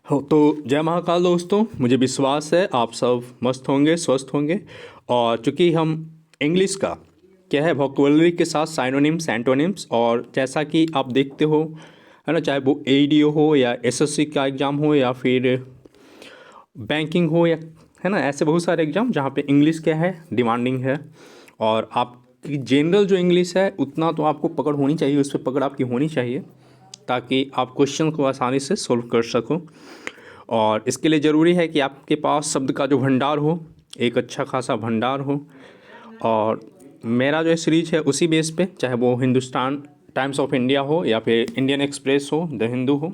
हो तो जय महाकाल दोस्तों, मुझे विश्वास है आप सब मस्त होंगे, स्वस्थ होंगे। और चूंकि हम इंग्लिश का क्या है वोकेबलरी के साथ साइनोनिम्स एंटोनिम्स, और जैसा कि आप देखते हो है ना, चाहे वो एईडीओ हो या एसएससी का एग्ज़ाम हो या फिर बैंकिंग हो, या है ना, ऐसे बहुत सारे एग्ज़ाम जहाँ पे इंग्लिश क्या है डिमांडिंग है। और आपकी जनरल जो इंग्लिश है उतना तो आपको पकड़ होनी चाहिए, उस पर पकड़ आपकी होनी चाहिए ताकि आप क्वेश्चन को आसानी से सोल्व कर सको। और इसके लिए ज़रूरी है कि आपके पास शब्द का जो भंडार हो, एक अच्छा खासा भंडार हो। और मेरा जो सीरीज है उसी बेस पे, चाहे वो हिंदुस्तान टाइम्स ऑफ इंडिया हो या फिर इंडियन एक्सप्रेस हो, द हिंदू हो,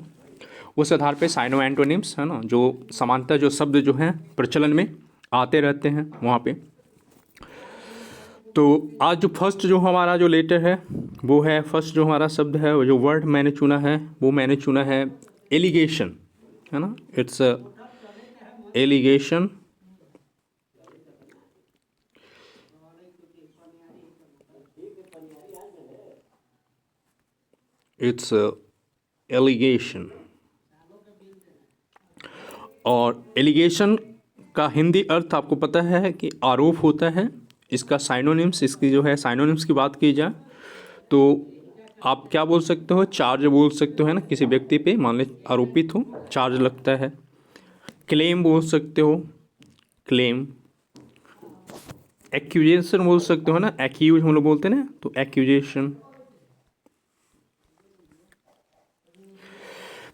उस आधार पे साइनो एंटोनिम्स है ना, जो समानता जो शब्द जो हैं प्रचलन में आते रहते हैं वहाँ पे। तो आज जो फर्स्ट जो हमारा जो लेटर है वो है, फर्स्ट जो हमारा शब्द है, वो जो वर्ड मैंने चुना है वो मैंने चुना है एलिगेशन, है ना। It's allegation. It's allegation. और एलिगेशन का हिंदी अर्थ आपको पता है कि आरोप होता है। इसका साइनोनिम्स, इसकी जो है साइनोनिम्स की बात की जाए तो आप क्या बोल सकते हो, चार्ज बोल सकते हो, है ना, किसी व्यक्ति पे मान लीजिए आरोपित हो, चार्ज लगता है। क्लेम बोल सकते हो, क्लेम। एक्यूजेशन बोल सकते हो ना, एक्यूज हम लोग बोलते हैं ना, तो एक्यूजेशन।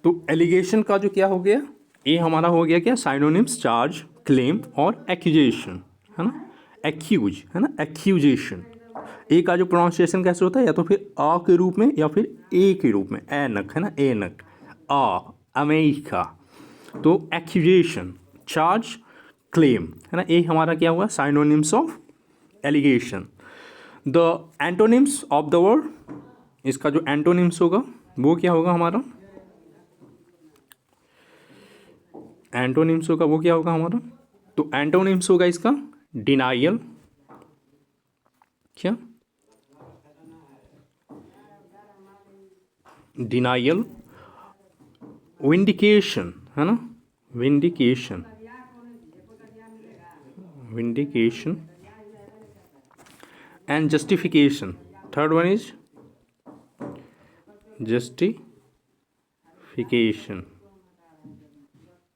तो एलिगेशन का जो क्या हो गया, ये हमारा हो गया क्या, साइनोनिम्स, चार्ज, क्लेम और एक्यूजेशन, है ना। एक्यूज है ना, एक्यूजेशन। ए का जो प्रोनाउंसिएशन कैसे होता है, या तो फिर आ के रूप में या फिर ए के रूप में, एनक है ना, एनक, आ, अमेरिका। तो एक्यूजेशन, चार्ज, क्लेम, है ना, ये हमारा क्या हुआ, synonyms of allegation. The antonyms of the word, इसका जो एंटोनिम्स होगा वो क्या होगा हमारा, एंटोनिम्स होगा वो क्या होगा हमारा, तो एंटोनिम्स होगा इसका डिनाइयल, क्या, डिनाइयल, विंडिकेशन, है ना, vindication, vindication and justification. Third one is justification,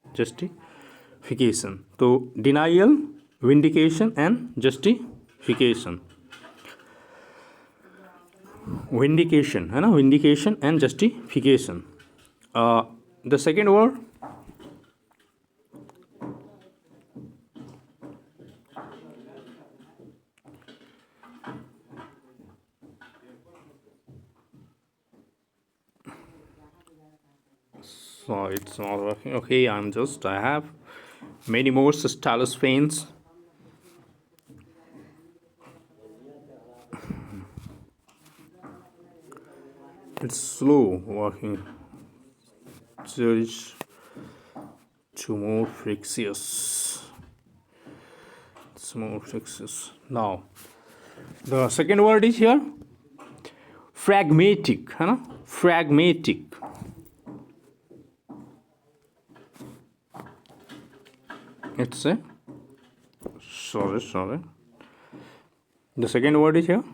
justification. तो डिनाइयल, विंडिकेशन एंड जस्टिफिकेशन। विंडिकेशन है ना, vindication and justification. The second word, so it's not working. Okay, I have many more stylus fans. It's slow working. There is two more frictious. It's more frictious. Now, the second word is here pragmatic, है ना, pragmatic. It's a sorry. The second word is here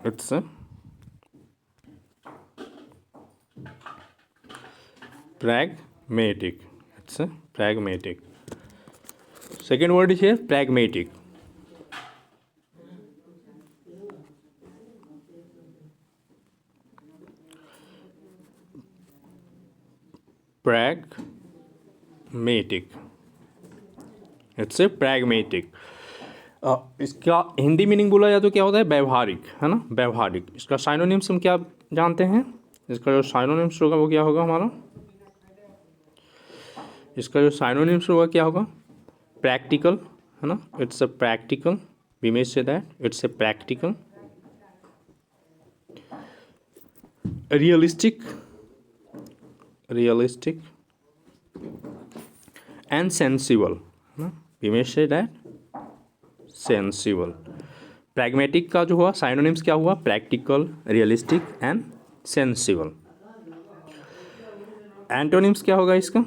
it's a pragmatic. It's a pragmatic. Second word is here pragmatic. pragmatic. It's a pragmatic. इसका Hindi meaning बोला जाए तो क्या होता है, व्यवहारिक, है ना, व्यवहारिक। इसका साइनोनिम्स हम क्या जानते हैं, इसका जो साइनोनिम्स होगा वो क्या होगा हमारा, इसका जो साइनोनिम्स होगा क्या होगा, प्रैक्टिकल, है ना, it's a practical, we may say that it's a practical. Realistic, realistic and sensible, है ना, we may say that sensible. Pragmatic का जो हुआ साइनोनिम्स क्या हुआ, practical, realistic and sensible. Antonyms क्या होगा इसका,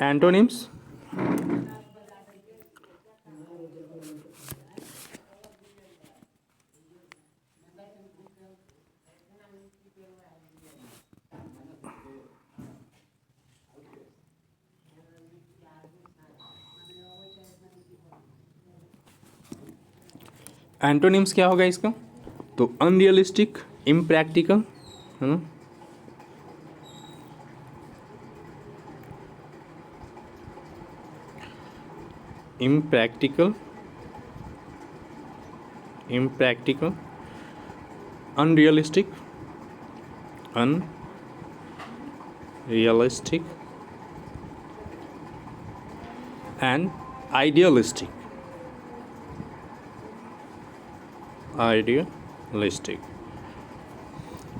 एंटोनिम्स एंटोनिम्स क्या होगा इसका, तो अनरियलिस्टिक, इम्प्रैक्टिकल, है ना, impractical, impractical, unrealistic, unrealistic and idealistic, idealistic.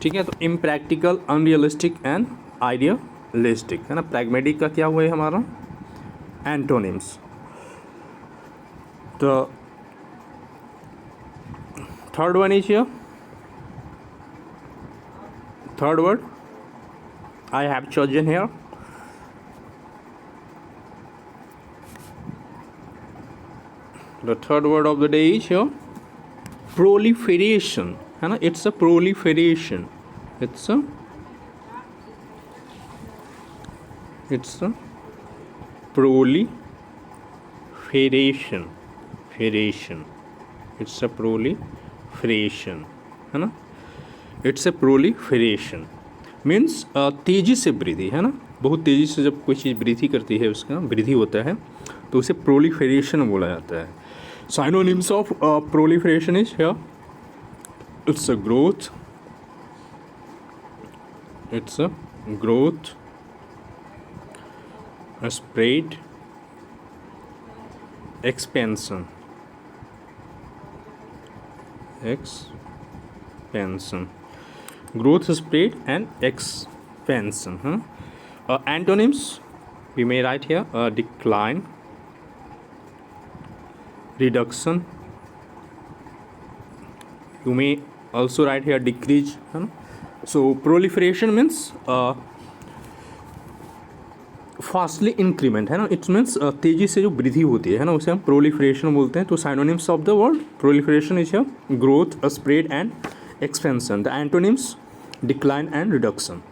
ठीक है, तो इम्प्रैक्टिकल, अनरियलिस्टिक एंड आइडियलिस्टिक, है ना। प्रैग्मेटिक का क्या हुआ है हमारा, एंटोनिम्स। तो third one is here, third word I have chosen here, the third word of the day is here proliferation, है ना, it's a proliferation, it's a proliferation, it's a proliferation, है ना, it's a proliferation मीन्स तेज़ी से वृद्धि, है ना, बहुत तेज़ी से जब कोई चीज़ वृद्धि करती है उसका वृद्धि होता है तो उसे प्रोलिफरेशन बोला जाता है। Synonyms of proliferation is here, it's a growth, it's a growth, spread, expansion, expansion, growth, spread and expansion, antonyms we may write here, decline, reduction, you may also write here decrease, so proliferation means fastly increment, है ना, it means तेज़ी से जो वृद्धि होती है ना उसे हम प्रोलिफरेशन बोलते हैं। तो synonyms of the word proliferation is growth, spread and expansion. The antonyms decline and reduction.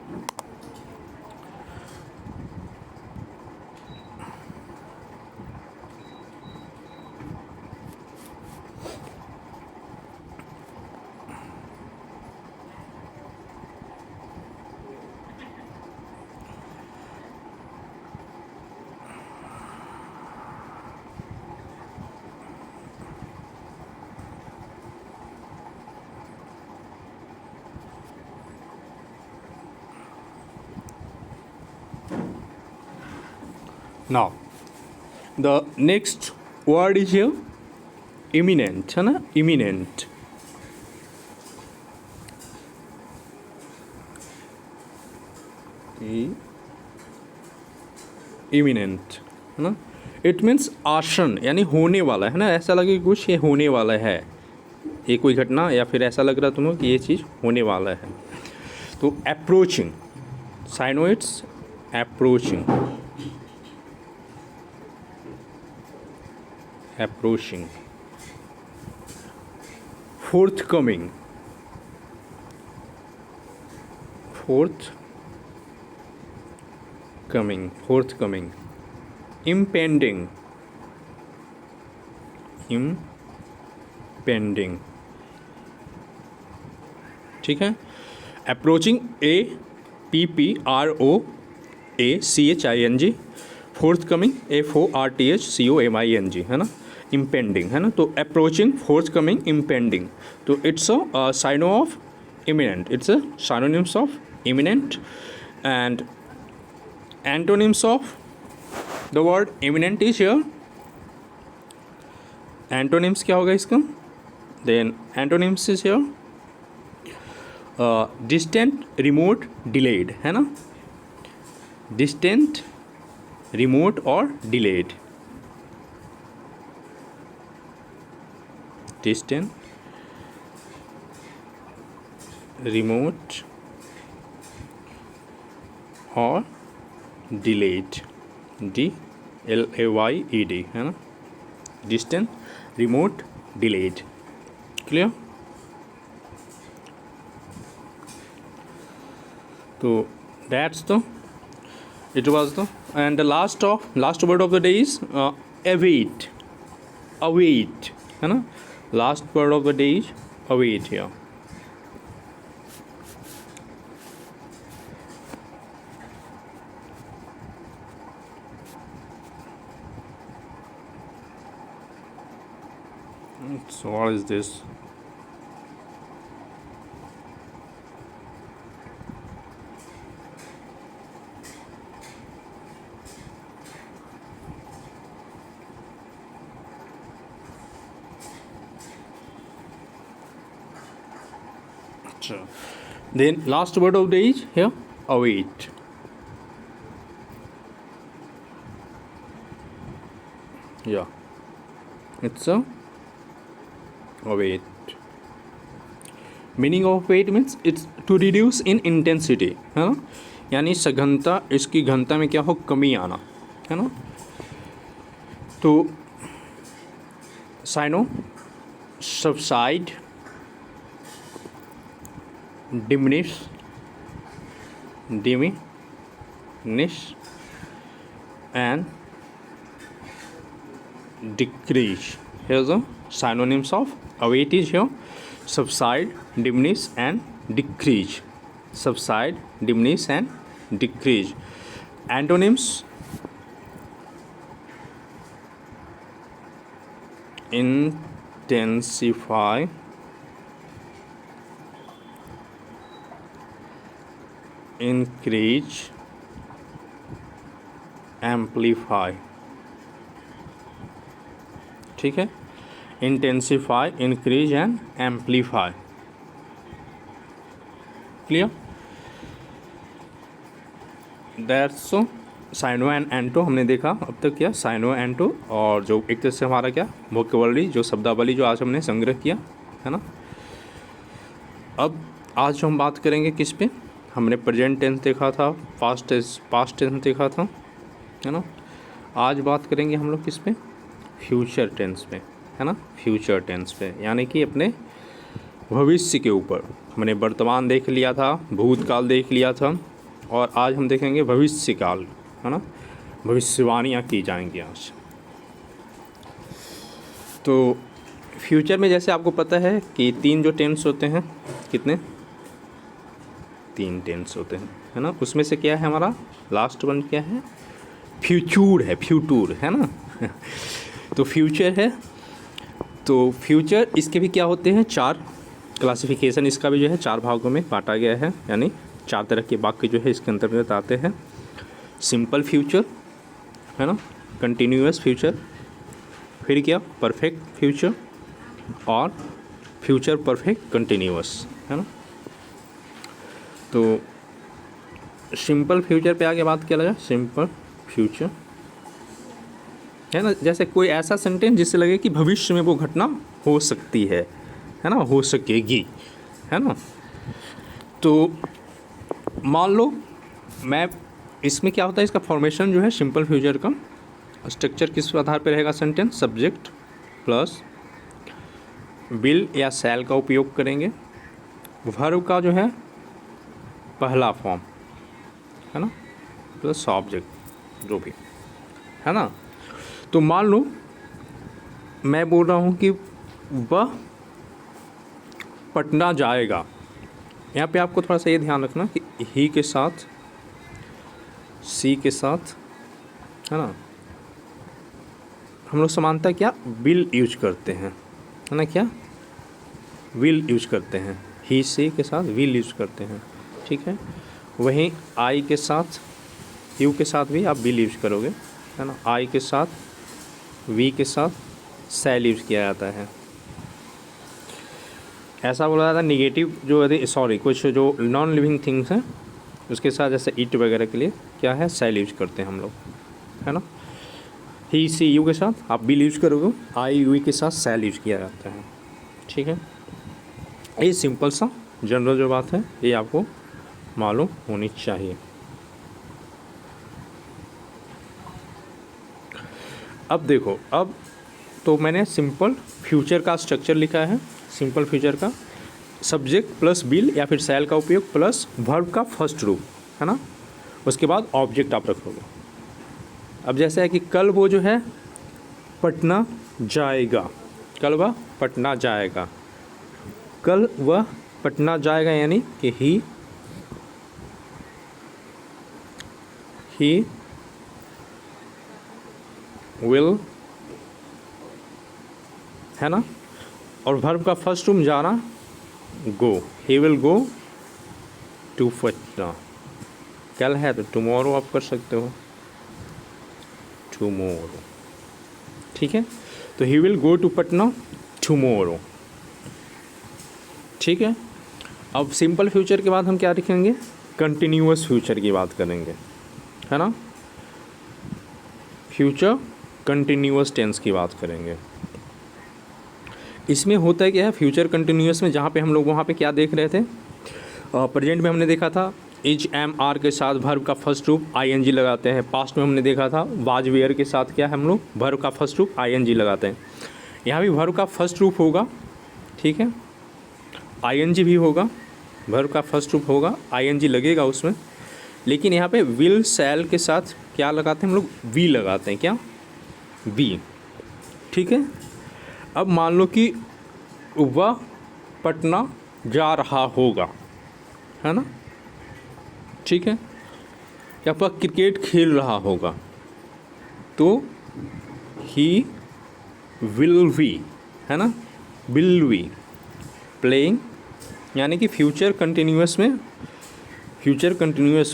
Now the next word is here imminent, है ना, imminent, imminent, है ना, इट मीन्स आसन यानी होने वाला, है ना, ऐसा लगे कुछ ये होने वाला है, ये कोई घटना या फिर ऐसा लग रहा तुम्हें कि ये चीज़ होने वाला है। तो approaching, synonyms approaching, approaching, forthcoming, forthcoming, impending, ठीक है। अप्रोचिंग APPROACHING, फोर्थकमिंग FORTHCOMING, है ना, इम्पेंडिंग, है ना। तो अप्रोचिंग, फोर्थकमिंग, इम्पेंडिंग, तो it's a syno of imminent, it's a synonyms of imminent. And antonyms of the word imminent is here, antonyms क्या होगा इसका, then antonyms is here distant, remote, delayed, है ना, डिस्टेंट, रिमोट और delayed, distant, remote और delayed, DLAYED, है ना, distant, remote, delayed. Clear? तो that's the it was the and the last word of the day is await, await, है ना, last word of the day is await here. So what is this? Then last word of the day is here await. Yeah, it's a await. Meaning of wait means it's to reduce in intensity, है ना, यानी सघनता, इसकी घनता में क्या हो, कमी आना, है ना। तो syno, subside, diminish and decrease. Here's the synonyms of await is here: subside, diminish and decrease. Subside, diminish and decrease. Antonyms: intensify, increase, amplify. ठीक है, intensify, increase and amplify. Clear? That's so syno and anto हमने देखा अब तक, क्या cyano एंटो, और जो एक तरह से हमारा क्या वोकेबलरी, जो शब्दावली जो आज हमने संग्रह किया, है ना। अब आज हम बात करेंगे किस पे, हमने प्रेजेंट टेंस देखा था, पास्ट टेंस देखा था, है ना। आज बात करेंगे हम लोग किस पे, फ्यूचर टेंस पे, है ना, फ्यूचर टेंस पे, यानी कि अपने भविष्य के ऊपर। हमने वर्तमान देख लिया था, भूतकाल देख लिया था, और आज हम देखेंगे भविष्य काल, है ना, भविष्यवाणियाँ की जाएंगी आज। तो फ्यूचर में जैसे आपको पता है कि 3 जो टेंस होते हैं, कितने, 3 टेंस होते हैं, है ना। उसमें से क्या है हमारा लास्ट वन, क्या है, फ्यूचर है, फ्यूचर, है ना। तो फ्यूचर है, तो फ्यूचर, इसके भी क्या होते हैं, 4 क्लासिफिकेशन, इसका भी जो है 4 भागों में बांटा गया है, यानी 4 तरह के वाक्य जो है इसके अंतर्गत आते हैं। सिंपल फ्यूचर, है ना, कंटिन्यूअस फ्यूचर, फिर क्या, परफेक्ट फ्यूचर, और फ्यूचर परफेक्ट कंटिन्यूअस, है ना। तो सिंपल फ्यूचर पे आगे बात किया जाए, सिंपल फ्यूचर, है ना, जैसे कोई ऐसा सेंटेंस जिससे लगे कि भविष्य में वो घटना हो सकती है ना, हो सकेगी, है ना। तो मान लो मैं, इसमें क्या होता है, इसका फॉर्मेशन जो है सिंपल फ्यूचर का स्ट्रक्चर किस आधार पर रहेगा, सेंटेंस सब्जेक्ट प्लस विल या शैल का उपयोग करेंगे, वर्ब का जो है पहला फॉर्म, है ना, प्लस ऑब्जेक्ट जो भी, है ना। तो मान लो मैं बोल रहा हूँ कि वह पटना जाएगा, यहाँ पे आपको थोड़ा सा ये ध्यान रखना कि ही के साथ, सी के साथ, है ना, हम लोग समानता क्या, विल यूज करते हैं, है ना, क्या विल यूज करते हैं, ही सी के साथ विल यूज करते हैं, ठीक है। वहीं आई के साथ, यू के साथ भी आप विल यूज करोगे, है ना। आई के साथ, वी के साथ शैल यूज किया जाता है। ऐसा बोला जाता है निगेटिव जो है, सॉरी, कुछ जो नॉन लिविंग थिंग्स हैं उसके साथ, जैसे ईट वगैरह के लिए क्या है, शैल यूज करते हैं हम लोग, है ना। ही सी यू के साथ आप विल यूज करोगे, आई वी के साथ शैल यूज किया जाता है, ठीक है, ये सिंपल सा जनरल जो बात है ये आपको मालूम होनी चाहिए। अब देखो, अब तो मैंने सिंपल फ्यूचर का स्ट्रक्चर लिखा है। सिंपल फ्यूचर का सब्जेक्ट प्लस बिल या फिर शैल का उपयोग प्लस वर्ब का फर्स्ट रूप, है ना। उसके बाद ऑब्जेक्ट आप रखोगे। अब जैसे है कि कल वो जो है पटना जाएगा, कल वह पटना जाएगा, कल वह पटना जाएगा, यानी कि ही विल, है ना। और वर्ब का फर्स्ट रूप जाना, go, he will go to Patna. कल है तो टुमारो आप कर सकते हो, टुमारो, ठीक है। तो he will go to Patna tomorrow, ठीक है। अब सिंपल फ्यूचर के बाद हम क्या लिखेंगे, कंटिन्यूअस फ्यूचर की बात करेंगे, है ना। फ्यूचर कंटिन्यूअस टेंस की बात करेंगे। इसमें होता है क्या है, फ्यूचर कंटिन्यूअस में जहाँ पे हम लोग वहाँ पे क्या देख रहे थे, प्रेजेंट में हमने देखा था इज एम आर के साथ वर्ब का फर्स्ट रूप आईएनजी लगाते हैं। पास्ट में हमने देखा था वाज वेयर के साथ क्या है, हम लोग वर्ब का फर्स्ट रूप आईएनजी लगाते हैं। यहाँ भी वर्ब का फर्स्ट रूप होगा, ठीक है, आईएनजी भी होगा, वर्ब का फर्स्ट रूप होगा, आईएनजी लगेगा उसमें। लेकिन यहाँ पे विल शैल के साथ क्या लगाते हैं हम लोग, वी लगाते हैं, क्या, वी, ठीक है। अब मान लो कि वह पटना जा रहा होगा, है ना, ठीक है, या वह क्रिकेट खेल रहा होगा, तो ही विल बी, है ना, विल बी प्लेइंग, यानी कि फ्यूचर कंटिन्यूअस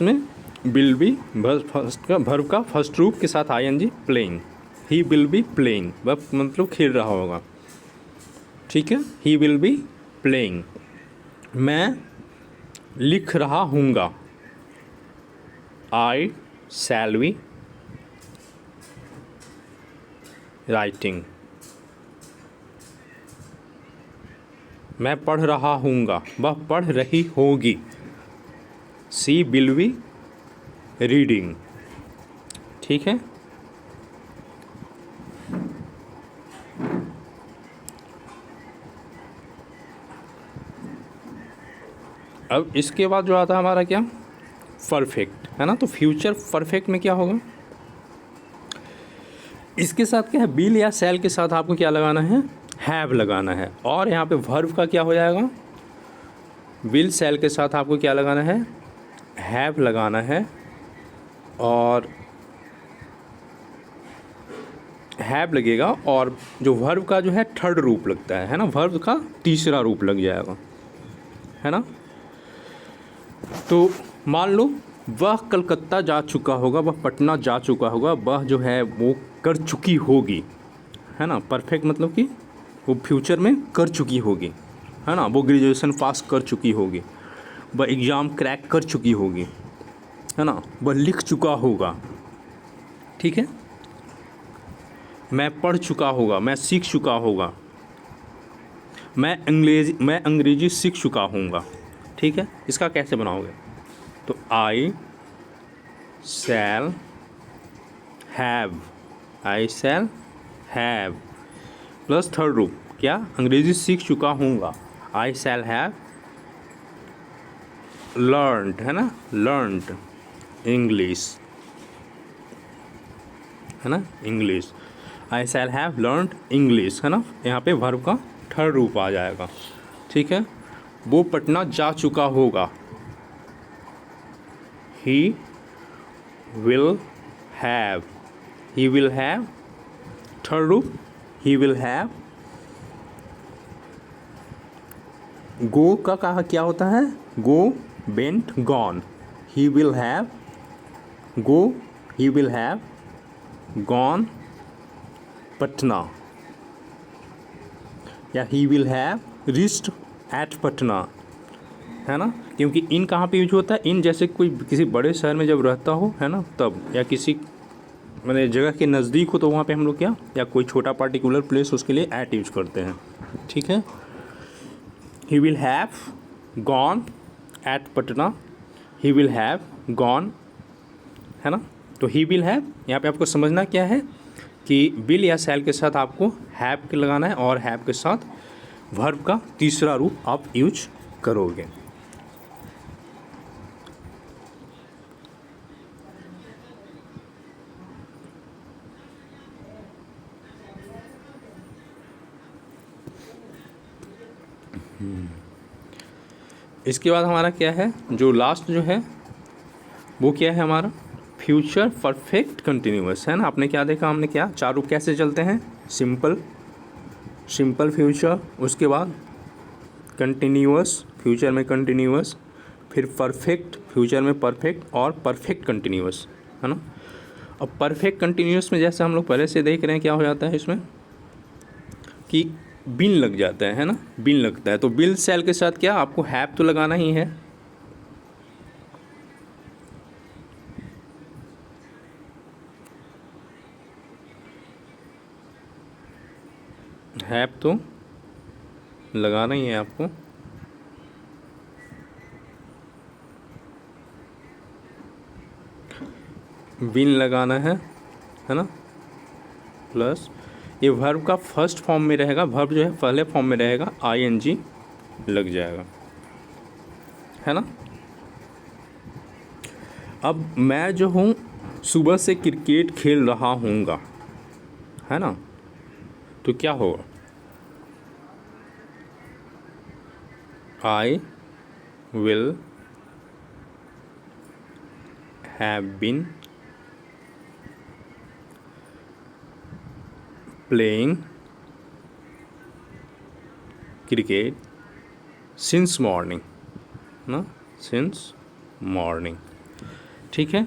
में विल बी वर्ब का फर्स्ट रूप के साथ ING playing, he will be playing, वह मतलब खेल रहा होगा, ठीक है। ही विल बी प्लेइंग, मैं लिख रहा हूँगा, आई शैल बी राइटिंग, मैं पढ़ रहा हूँगा, वह पढ़ रही होगी, सी विल बी रीडिंग, ठीक है। अब इसके बाद जो आता है हमारा क्या, परफेक्ट, है ना। तो फ्यूचर परफेक्ट में क्या होगा, इसके साथ क्या है, बिल या शैल के साथ आपको क्या लगाना है, हैव लगाना है। और यहाँ पे वर्ब का क्या हो जाएगा, विल शैल के साथ आपको क्या लगाना है, हैव लगाना है। और हैव लगेगा और जो वर्ब का जो है थर्ड रूप लगता है ना, वर्ब का तीसरा रूप लग जाएगा, है ना। तो मान लो वह कलकत्ता जा चुका होगा, वह पटना जा चुका होगा, वह जो है वो कर चुकी होगी, है ना। परफेक्ट मतलब कि वो फ्यूचर में कर चुकी होगी, है ना, वो ग्रेजुएशन पास कर चुकी होगी, वह एग्ज़ाम क्रैक कर चुकी होगी, है ना, वह लिख चुका होगा, ठीक है। मैं पढ़ चुका होगा, मैं सीख चुका होगा, मैं अंग्रेजी सीख चुका हूँगा, ठीक है। इसका कैसे बनाओगे, तो आई शैल हैव प्लस थर्ड रूप क्या, अंग्रेजी सीख चुका हूँगा, आई शैल हैव लर्नड, है ना, लर्नड इंग्लिश, है ना, English, I shall have learned English, है ना। यहाँ पे वर्ब का थर्ड रूप आ जाएगा, ठीक है। वो पटना जा चुका होगा, ही विल हैव थर्ड रूप, ही विल हैव। गो का कहा क्या होता है, go went gone, he will have gone Patna, या he will have reached at Patna, है ना। क्योंकि इन कहाँ पे यूज होता है, इन जैसे कोई किसी बड़े शहर में जब रहता हो, है ना, तब, या किसी मैंने जगह के नज़दीक हो तो वहाँ पे हम लोग क्या, या कोई छोटा पार्टिकुलर प्लेस उसके लिए एट यूज करते हैं, ठीक है। ही will have gone eight Patna, he will have gone, है ना। तो ही विल हैव यहाँ पे आपको समझना क्या है कि विल या शैल के साथ आपको हैव के लगाना है और हैव के साथ वर्ब का तीसरा रूप आप यूज करोगे। इसके बाद हमारा क्या है, जो लास्ट जो है वो क्या है हमारा फ्यूचर परफेक्ट कंटिन्यूअस, है ना। आपने क्या देखा, हमने क्या चार रूप कैसे चलते हैं, सिंपल, सिंपल फ्यूचर, उसके बाद कंटिन्यूअस, फ्यूचर में कंटिन्यूअस, फिर परफेक्ट, फ्यूचर में परफेक्ट, और परफेक्ट कंटिन्यूअस, है ना। अब परफेक्ट कंटिन्यूअस में जैसे हम लोग पहले से देख रहे हैं क्या हो जाता है इसमें कि बिन लग जाता है ना, बिन लगता है। तो बिल सेल के साथ क्या आपको हैव तो लगाना ही है, हैव तो लगाना ही है आपको। बिन लगाना है ना, प्लस ये वर्ब का फर्स्ट फॉर्म में रहेगा, वर्ब जो है पहले फॉर्म में रहेगा, आईएनजी लग जाएगा, है ना। अब मैं जो हूँ सुबह से क्रिकेट खेल रहा हूँगा, है ना, तो क्या होगा, I will have been playing cricket since morning ना, सिंस मॉर्निंग, ठीक है।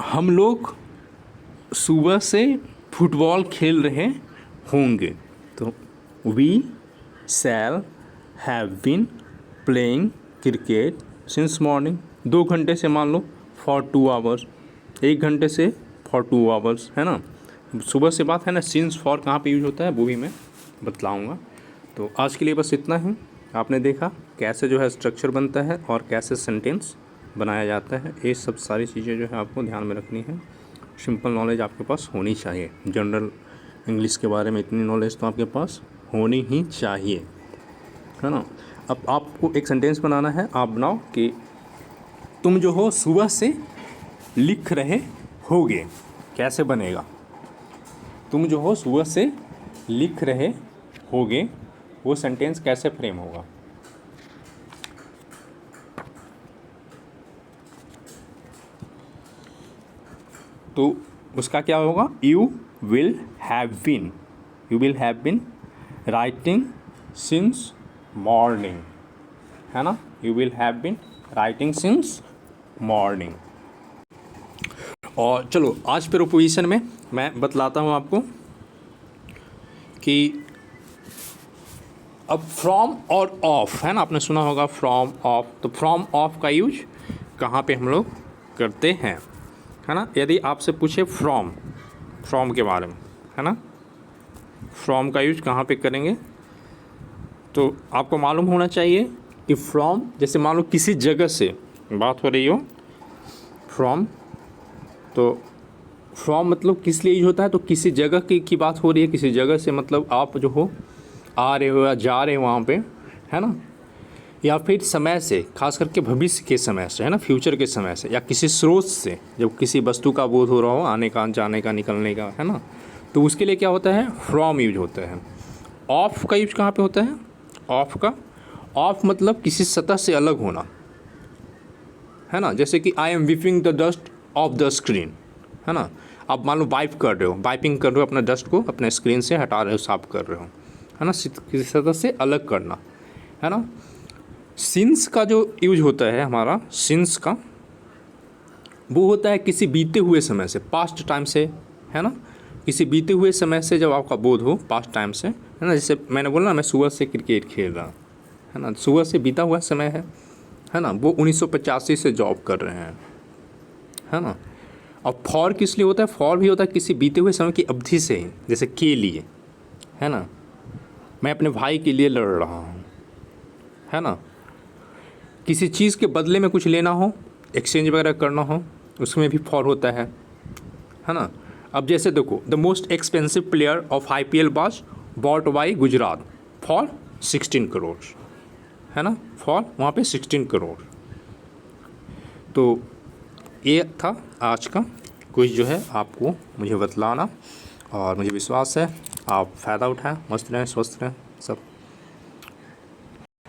हम लोग सुबह से फुटबॉल खेल रहे होंगे, तो we shall have been playing cricket since morning, 2 घंटे से मान लो फॉर 2 आवर्स, 1 घंटे से फॉर 2 आवर्स, है ना। सुबह से बात है ना, सिंस फॉर कहाँ पे यूज होता है वो भी मैं बतलाऊँगा। तो आज के लिए बस इतना ही। आपने देखा कैसे जो है स्ट्रक्चर बनता है और कैसे सेंटेंस बनाया जाता है, ये सब सारी चीज़ें जो है आपको ध्यान में रखनी है। सिंपल नॉलेज आपके पास होनी चाहिए, जनरल इंग्लिश के बारे में इतनी नॉलेज तो आपके पास होनी ही चाहिए, है ना। अब आपको एक सेंटेंस बनाना है, आप बनाओ कि तुम जो हो सुबह से लिख रहे होगे, कैसे बनेगा, तुम जो हो सुबह से लिख रहे होगे, वो सेंटेंस कैसे फ्रेम होगा। तो उसका क्या होगा, you will have been, you will have been writing since morning, है ना, you will have been writing since morning. और चलो आज प्रोपोजिशन में मैं बतलाता हूँ आपको कि अब फ्रॉम और ऑफ, है ना, आपने सुना होगा फ्रॉम ऑफ, तो फ्रॉम ऑफ का यूज कहाँ पे हम लोग करते हैं, है ना। यदि आपसे पूछे फ्रॉम, फ्रॉम के बारे में, है ना, फ्रॉम का यूज कहाँ पे करेंगे, तो आपको मालूम होना चाहिए कि फ्रॉम, जैसे मान लो किसी जगह से बात हो रही हो, फ्रॉम, तो फ्रॉम मतलब किस लिए यूज होता है, तो किसी जगह की बात हो रही है, किसी जगह से मतलब आप जो हो आ रहे हो या जा रहे हो वहाँ पे, है ना, या फिर समय से, खास करके भविष्य के समय से, है ना, फ्यूचर के समय से, या किसी स्रोत से, जब किसी वस्तु का बोध हो रहा हो, आने का, जाने का, निकलने का, है ना, तो उसके लिए क्या होता है, फ्रॉम यूज होता है। ऑफ का यूज कहाँ पे होता है, ऑफ का, ऑफ मतलब किसी सतह से अलग होना, है ना, जैसे कि I am wiping the dust off the screen, है ना, आप मान लो वाइप कर रहे हो, वाइपिंग कर रहे हो, अपना डस्ट को अपने स्क्रीन से हटा रहे हो, साफ कर रहे हो, है ना, किसी सतह से अलग करना, है ना। सिंस का जो यूज होता है हमारा, सिंस का वो होता है किसी बीते हुए समय से, पास्ट टाइम से, है ना, किसी बीते हुए समय से जब आपका बोध हो, पास्ट टाइम से, है ना। जैसे मैंने बोला ना, मैं सुबह से क्रिकेट खेल रहा, है ना, सुबह से बीता हुआ समय है ना, वो 1985 से जॉब कर रहे हैं, है ना। और फॉर किस लिए होता है, फॉर भी होता है किसी बीते हुए समय की अवधि से ही, जैसे के लिए, है ना, मैं अपने भाई के लिए लड़ रहा हूँ, है ना। किसी चीज़ के बदले में कुछ लेना हो, एक्सचेंज वगैरह करना हो, उसमें भी फॉर होता है ना। अब जैसे देखो, the most expensive player of IPL was bot by Gujarat for 16 crore, है ना, फॉर वहाँ पे 16 करोड़। तो ये था आज का कुछ जो है आपको मुझे बतलाना, और मुझे विश्वास है आप फ़ायदा उठाएं। मस्त रहें, स्वस्थ रहें सब।